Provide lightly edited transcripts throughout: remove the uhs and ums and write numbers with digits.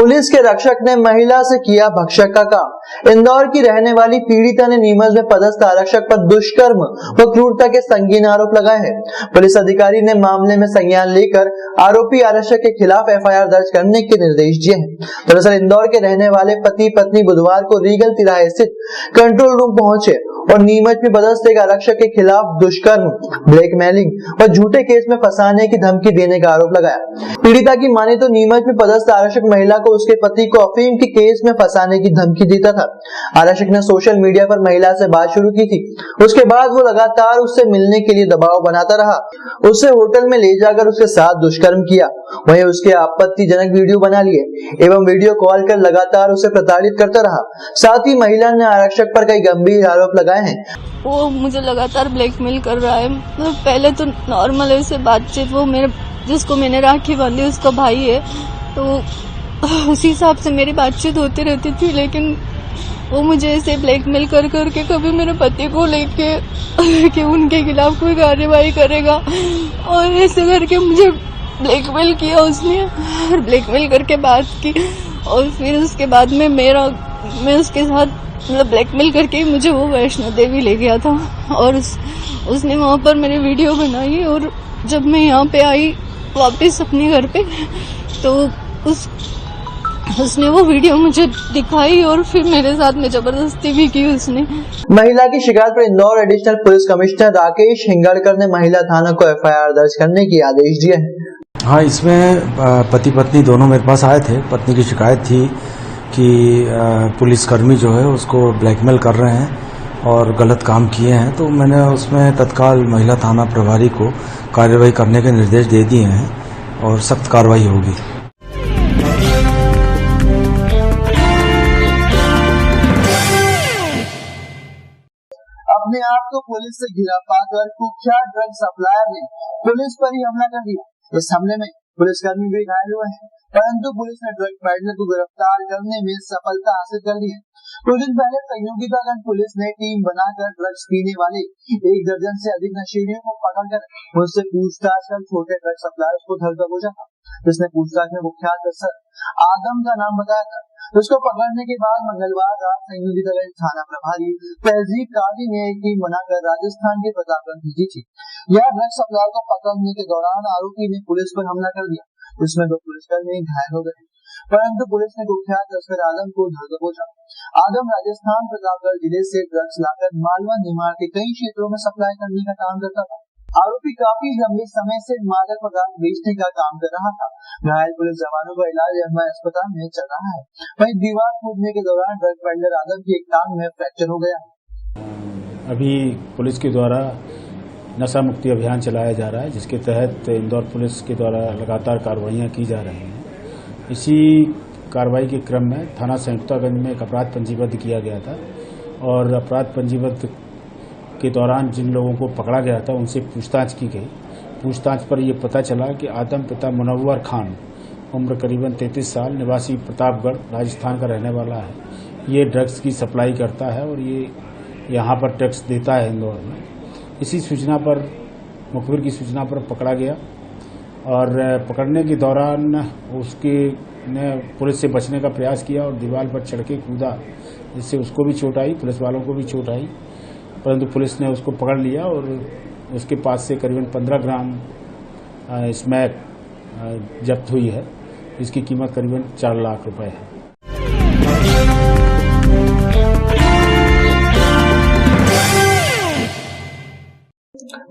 Police के रक्षक ने महिला से किया भक्षक का काम। इंदौर की रहने वाली पीड़िता ने नीमच में पदस्थ आरक्षक पर दुष्कर्म व क्रूरता के संगीन आरोप लगाए हैं। पुलिस अधिकारी ने मामले में संज्ञान लेकर आरोपी आरक्षक के खिलाफ एफआईआर दर्ज करने के निर्देश दिए हैं। दरअसल इंदौर के रहने वाले पति पत्नी बुधवार को रीगल तिराहे स्थित कंट्रोल रूम पहुंचे और नीमच में पदस्थ एक आरक्षक के खिलाफ दुष्कर्म, ब्लैकमेलिंग और झूठे केस में फंसाने की धमकी देने का आरोप लगाया। पीड़िता की माने तो नीमच में पदस्थ आरक्षक महिला को उसके पति को अफीम के केस में फंसाने की धमकी देता था। आरक्षक ने सोशल मीडिया पर महिला से बात शुरू की थी। उसके बाद वो लगातार उससे मिलने के लिए दबाव बनाता रहा। उससे होटल में ले जाकर उसके साथ दुष्कर्म किया। वहीं उसके आपत्तिजनक वीडियो बना लिए एवं वीडियो कॉल कर लगातार उसे प्रताड़ित करता रहा। साथ ही महिला ने आरक्षक पर कई गंभीर आरोप लगाए हैं। वो मुझे लगातार ब्लैकमेल कर रहा है। मतलब पहले तो नॉर्मल है उससे बातचीत, वो मेरे जिसको मैंने राखी बांधी उसका भाई है, तो उसी हिसाब से मेरी बातचीत होती रहती थी। लेकिन वो मुझे ऐसे ब्लैकमेल कर करके कभी मेरे पति को लेके कि उनके खिलाफ कोई कार्रवाई करेगा, और ऐसे करके मुझे ब्लैकमेल किया उसने, और ब्लैकमेल करके बात की। और फिर उसके बाद में मैं उसके साथ मतलब ब्लैकमेल करके मुझे वो वैष्णो देवी ले गया था, और उसने वहाँ पर मेरी वीडियो बनाई। और जब मैं यहाँ पे आई वापस अपने घर पे, तो उसने वो वीडियो मुझे दिखाई और फिर मेरे साथ में जबरदस्ती भी की उसने। महिला की शिकायत पर Indore additional police commissioner Rakesh Hingadkar ने महिला थाना को एफआईआर दर्ज करने के आदेश दिए हैं। हाँ, इसमें पति पत्नी दोनों मेरे पास आए थे। पत्नी की शिकायत थी कि पुलिसकर्मी जो है उसको ब्लैकमेल कर रहे हैं और गलत काम किए हैं, तो मैंने उसमें तत्काल महिला थाना प्रभारी को कार्रवाई करने के निर्देश दे दिए हैं और सख्त कार्रवाई होगी। अपने आप को पुलिस से घिरा पाकर कुख्यात ड्रग सप्लायर ने पुलिस पर ही हमला कर दिया। इस हमले में पुलिसकर्मी भी घायल हुए हैं, परंतु पुलिस ने ड्रग पैडलर को गिरफ्तार करने में सफलता हासिल कर ली है। कुछ दिन पहले संयोगितागंज पुलिस ने टीम बनाकर ड्रग्स पीने वाले 1 दर्जन से अधिक नशेड़ियों को पकड़कर उनसे पूछताछ कर छोटे ड्रग सप्लायर्स को धर दबोचा था, जिसने पूछताछ में कुख्यात तस्कर आदम का नाम बताया था। उसको पकड़ने के बाद मंगलवार रात संयोगितागंज थाना प्रभारी तहजीब कादी ने एक टीम बनाकर राजस्थान के प्रतापगढ़ भेजी थी। यह ड्रग सप्लायर को पकड़ने के दौरान आरोपी ने पुलिस पर हमला कर दिया, जिसमें 2 पुलिसकर्मी घायल हो गए, परंतु पुलिस ने कुख्यात तस्कर आदम को धर दबोचा। आदम राजस्थान प्रतापगढ़ जिले से ड्रग्स लाकर मालवा निमाड़ के कई क्षेत्रों में सप्लाई करने का काम करता था। आरोपी काफी लंबे समय से मादक पदार्थ बेचने का काम कर रहा था। घायल पुलिस जवानों का इलाज एमआई अस्पताल में चल रहा है। वहीं दीवार कूदने के दौरान ड्रग पेडलर आदम की एक टांग में फ्रैक्चर हो गया। अभी पुलिस के द्वारा नशा मुक्ति अभियान चलाया जा रहा है, जिसके तहत इंदौर पुलिस के द्वारा लगातार कार्रवाइयां की जा रही हैं। इसी कार्रवाई के क्रम में थाना संयुक्तागंज में एक अपराध पंजीबद्ध किया गया था, और अपराध पंजीबद्ध के दौरान जिन लोगों को पकड़ा गया था उनसे पूछताछ की गई। पूछताछ पर यह पता चला कि आदम पिता मुनव्वर खान, उम्र करीबन 33 साल, निवासी प्रतापगढ़ राजस्थान का रहने वाला है। ये ड्रग्स की सप्लाई करता है और ये यहाँ पर ड्रग्स देता है इंदौर में। इसी सूचना पर, मुखबिर की सूचना पर पकड़ा गया, और पकड़ने के दौरान उसके ने पुलिस से बचने का प्रयास किया और दीवार पर चढ़ के कूदा, जिससे उसको भी चोट आई, पुलिस वालों को भी चोट आई, परंतु पुलिस ने उसको पकड़ लिया और उसके पास से करीबन 15 ग्राम स्मैक जब्त हुई है। इसकी कीमत करीबन 4 लाख रुपए है।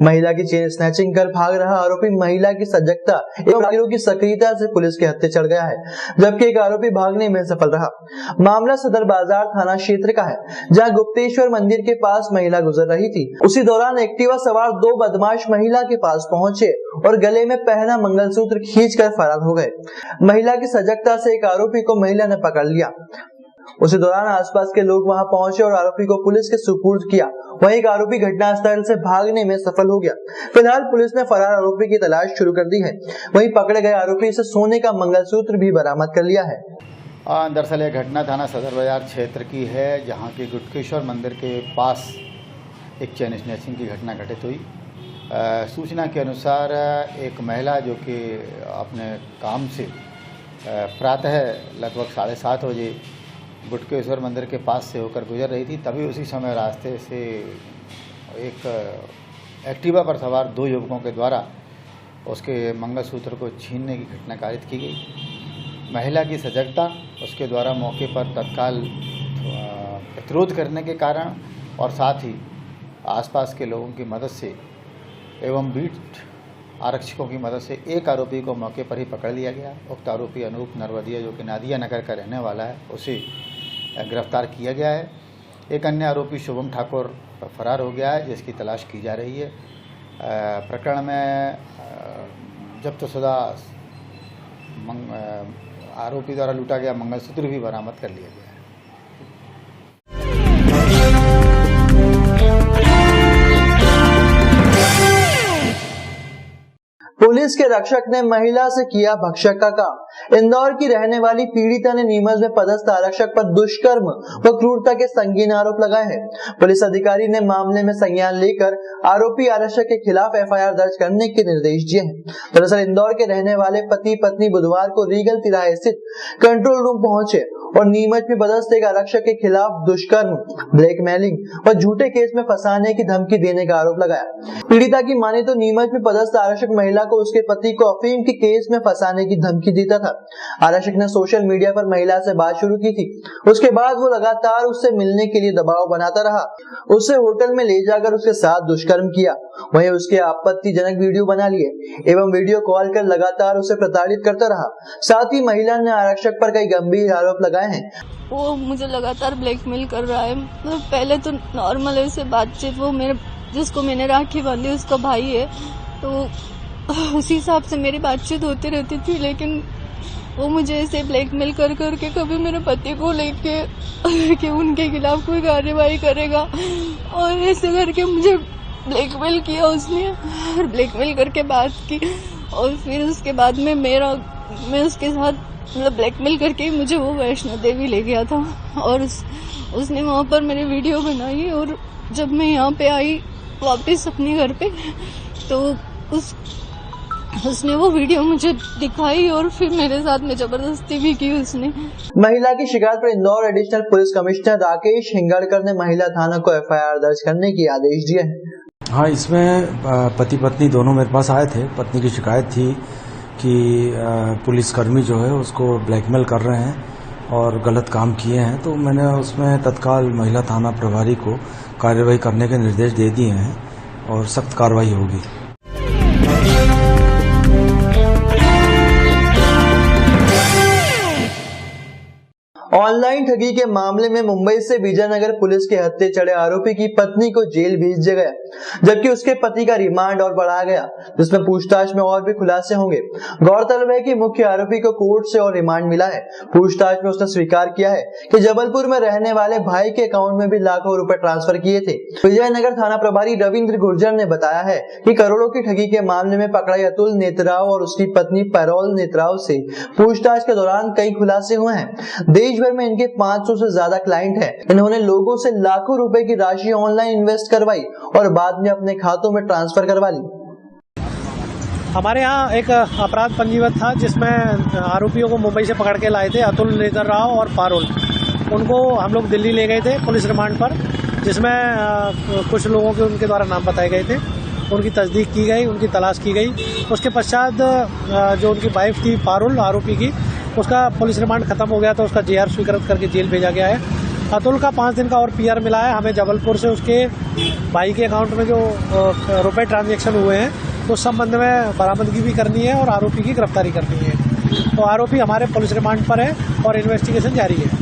महिला की चेन स्नैचिंग कर भाग रहा आरोपी महिला की सजगता एवं आरोपियों की सक्रियता से पुलिस के हत्थे चढ़ गया है, जबकि एक आरोपी भागने में सफल रहा। मामला सदर बाजार थाना क्षेत्र का है, जहां गुप्तेश्वर मंदिर के पास महिला गुजर रही थी। उसी दौरान एक्टिवा सवार 2 बदमाश महिला के पास पहुंचे और गले में पहना मंगलसूत्र खींचकर फरार हो गए। महिला की सजगता से एक आरोपी को महिला ने पकड़ लिया। उसी दौरान आसपास के लोग वहां पहुंचे और आरोपी को पुलिस के सुपुर्द किया। वहीं एक आरोपी घटनास्थल से भागने में सफल हो गया। फिलहाल पुलिस ने फरार आरोपी की तलाश शुरू कर दी है। वहीं पकड़े गए आरोपी से सोने का मंगलसूत्र भी बरामद कर लिया है। दरअसल यह घटना थाना सदर बाजार क्षेत्र की है, जहां के गुप्तेश्वर मंदिर के पास एक चेन स्नैचिंग की घटना घटित हुई। सूचना के अनुसार एक महिला जो कि अपने काम से प्रातः लगभग 7:30 बजे गुटकेश्वर मंदिर के पास से होकर गुजर रही थी। तभी उसी समय रास्ते से एक एक्टिवा पर सवार 2 युवकों के द्वारा उसके मंगलसूत्र को छीनने की घटना कारित की गई। महिला की सजगता, उसके द्वारा मौके पर तत्काल प्रतिरोध करने के कारण और साथ ही आसपास के लोगों की मदद से एवं बीट आरक्षकों की मदद से एक आरोपी को मौके पर ही पकड़ लिया गया। उक्त आरोपी अनूप नरवदिया, जो कि नादिया नगर का रहने वाला है, उसे गिरफ्तार किया गया है। एक अन्य आरोपी शुभम ठाकुर फरार हो गया है, जिसकी तलाश की जा रही है। प्रकरण में जब्तशुदा आरोपी द्वारा लूटा गया मंगलसूत्र भी बरामद कर लिया गया है। पुलिस के रक्षक ने महिला से किया भक्षक का काम। इंदौर की रहने वाली पीड़िता ने नीमच में पदस्थ आरक्षक पर दुष्कर्म व क्रूरता के संगीन आरोप लगाए हैं। पुलिस अधिकारी ने मामले में संज्ञान लेकर आरोपी आरक्षक के खिलाफ एफआईआर दर्ज करने के निर्देश दिए हैं। दरअसल इंदौर के रहने वाले पति पत्नी बुधवार को रीगल तिराहे स्थित कंट्रोल रूम पहुंचे और नीमच में पदस्थ एक आरक्षक के खिलाफ दुष्कर्म, ब्लैकमेलिंग और झूठे केस में फंसाने की धमकी देने का आरोप लगाया। पीड़िता की माने तो नीमच में पदस्थ आरक्षक महिला को उसके पति को अफीम के केस में फंसाने की धमकी देता था। आरक्षक ने सोशल मीडिया पर महिला से बात शुरू की थी। उसके बाद वो लगातार उससे मिलने के लिए दबाव बनाता रहा। उससे होटल में ले जाकर उसके साथ दुष्कर्म किया। वहीं उसके आपत्तिजनक वीडियो बना लिए एवं वीडियो कॉल कर लगातार उसे प्रताड़ित करता रहा। साथ ही महिला ने आरक्षक पर कई गंभीर आरोप लगाए हैं। वो मुझे लगातार ब्लैकमेल कर रहा है। मतलब पहले तो नॉर्मल है उससे बातचीत, वो मेरे जिसको मैंने राखी बांधी उसका भाई है, तो उसी हिसाब से मेरी बातचीत होती रहती थी। लेकिन वो मुझे ऐसे ब्लैकमेल कर करके कभी मेरे पति को लेके कि उनके खिलाफ कोई कार्रवाई करेगा, और ऐसे करके मुझे ब्लैकमेल किया उसने, और ब्लैकमेल करके बात की। और फिर उसके बाद में मैं उसके साथ मतलब ब्लैकमेल करके मुझे वो वैष्णो देवी ले गया था, और उसने वहाँ पर मेरी वीडियो बनाई। और जब मैं यहाँ पे आई वापस अपने घर पे, तो उसने वो वीडियो मुझे दिखाई और फिर मेरे साथ में जबरदस्ती भी की उसने। महिला की शिकायत पर Indore additional police commissioner Rakesh Hingadkar ने महिला थाना को एफआईआर दर्ज करने के आदेश दिए हैं। हाँ, इसमें पति पत्नी दोनों मेरे पास आए थे। पत्नी की शिकायत थी कि पुलिसकर्मी जो है उसको ब्लैकमेल कर रहे हैं और गलत काम किए हैं, तो मैंने उसमें तत्काल महिला थाना प्रभारी को कार्यवाही करने के निर्देश दे दिए हैं और सख्त कार्रवाई होगी। ऑनलाइन ठगी के मामले में मुंबई से विजयनगर पुलिस के हत्थे चढ़े आरोपी की पत्नी को जेल भेज दिया गया, जबकि उसके पति का रिमांड और बढ़ा गया, जिसमें पूछताछ में और भी खुलासे होंगे। गौरतलब है कि मुख्य आरोपी को कोर्ट से और रिमांड मिला है। पूछताछ में उसने स्वीकार किया है कि जबलपुर में रहने वाले भाई के अकाउंट में भी लाखों रुपए ट्रांसफर किए थे। विजयनगर थाना प्रभारी रविंद्र गुर्जर ने बताया है कि करोड़ों की ठगी के मामले में पकड़े अतुल नेतराव और उसकी पत्नी पैरोल नेतराव से पूछताछ के दौरान कई खुलासे हुए हैं। देश भर में इनके 500 से ज्यादा क्लाइंट हैं। इन्होंने लोगों से लाखों रुपए की राशि ऑनलाइन इन्वेस्ट करवाई और बाद में अपने खातों में ट्रांसफर करवा ली। हमारे यहाँ एक अपराध पंजीबद्ध था, जिसमें आरोपियों को मुंबई से पकड़ के लाए थे, अतुल नेतराव और पारुल। उनको हम लोग दिल्ली ले गए थे पुलिस रिमांड पर, जिसमें कुछ लोगों के उनके द्वारा नाम बताए गए थे। उनकी तस्दीक की गई, उनकी तलाश की गई। उसके पश्चात जो उनकी वाइफ थी पारुल आरोपी की, उसका पुलिस रिमांड खत्म हो गया, तो उसका जेआर स्वीकृत करके जेल भेजा गया है। अतुल का 5 दिन का और पीआर मिला है हमें जबलपुर से। उसके भाई के अकाउंट में जो रुपए ट्रांजैक्शन हुए हैं, तो उस संबंध में बरामदगी भी करनी है और आरोपी की गिरफ्तारी करनी है। तो आरोपी हमारे पुलिस रिमांड पर है और इन्वेस्टिगेशन जारी है।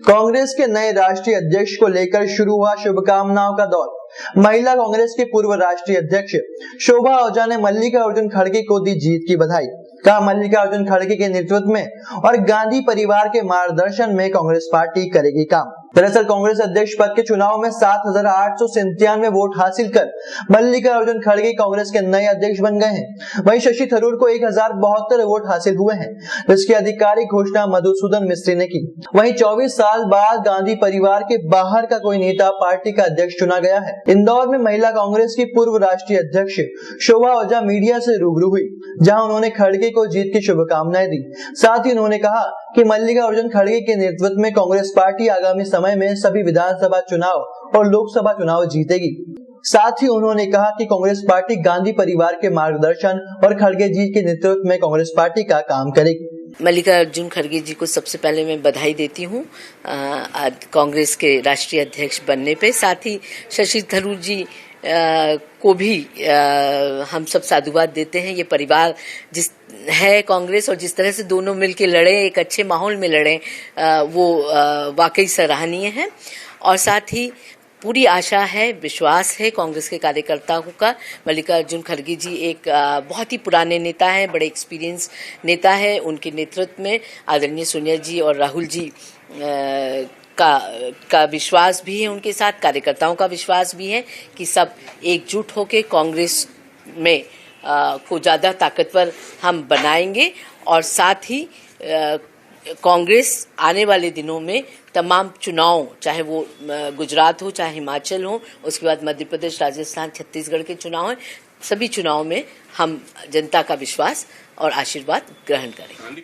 कांग्रेस के नए राष्ट्रीय अध्यक्ष को लेकर शुरू हुआ शुभकामनाओं का दौर। महिला कांग्रेस के पूर्व राष्ट्रीय अध्यक्ष शोभा ओझा ने मल्लिकार्जुन खड़गे को दी जीत की बधाई। कहा, मल्लिकार्जुन खड़गे के नेतृत्व में और गांधी परिवार के मार्गदर्शन में कांग्रेस पार्टी करेगी काम। दरअसल कांग्रेस अध्यक्ष पद के चुनाव में 7,897 वोट हासिल कर मल्लिकार्जुन खड़गे कांग्रेस के नए अध्यक्ष बन गए हैं। वहीं शशि थरूर को 1,072 वोट हासिल हुए हैं, जिसकी आधिकारिक घोषणा मधुसूदन मिस्त्री ने की। वहीं 24 साल बाद गांधी परिवार के बाहर का कोई नेता पार्टी का अध्यक्ष चुना गया है। इंदौर में महिला कांग्रेस की पूर्व राष्ट्रीय अध्यक्ष शोभा ओझा मीडिया से रूबरू हुई, जहां उन्होंने खड़गे को जीत की शुभकामनाएं दी। साथ ही उन्होंने कहा कि मल्लिकार्जुन खड़गे के नेतृत्व में कांग्रेस पार्टी आगामी समय में सभी विधानसभा चुनाव और लोकसभा चुनाव जीतेगी। साथ ही उन्होंने कहा कि कांग्रेस पार्टी गांधी परिवार के मार्गदर्शन और खड़गे जी के नेतृत्व में कांग्रेस पार्टी का काम करेगी। मल्लिकार्जुन खड़गे जी को सबसे पहले मैं बधाई देती हूँ कांग्रेस के राष्ट्रीय अध्यक्ष बनने पे। साथ ही शशि थरूर जी को भी हम सब साधुवाद देते हैं। ये परिवार जिस है कांग्रेस और जिस तरह से दोनों मिलकर लड़े, एक अच्छे माहौल में लड़े, वो वाकई सराहनीय है। और साथ ही पूरी आशा है, विश्वास है कांग्रेस के कार्यकर्ताओं का। मल्लिकार्जुन खड़गे जी एक बहुत ही पुराने नेता हैं, बड़े एक्सपीरियंस नेता है। उनके नेतृत्व में आदरणीय सोनिया जी और राहुल जी का विश्वास भी है उनके साथ, कार्यकर्ताओं का विश्वास भी है कि सब एकजुट होकर कांग्रेस में को ज़्यादा ताकतवर हम बनाएंगे। और साथ ही कांग्रेस आने वाले दिनों में तमाम चुनाव, चाहे वो गुजरात हो, चाहे हिमाचल हो, उसके बाद मध्य प्रदेश, राजस्थान, छत्तीसगढ़ के चुनाव हैं, सभी चुनाव में हम जनता का विश्वास और आशीर्वाद ग्रहण करें।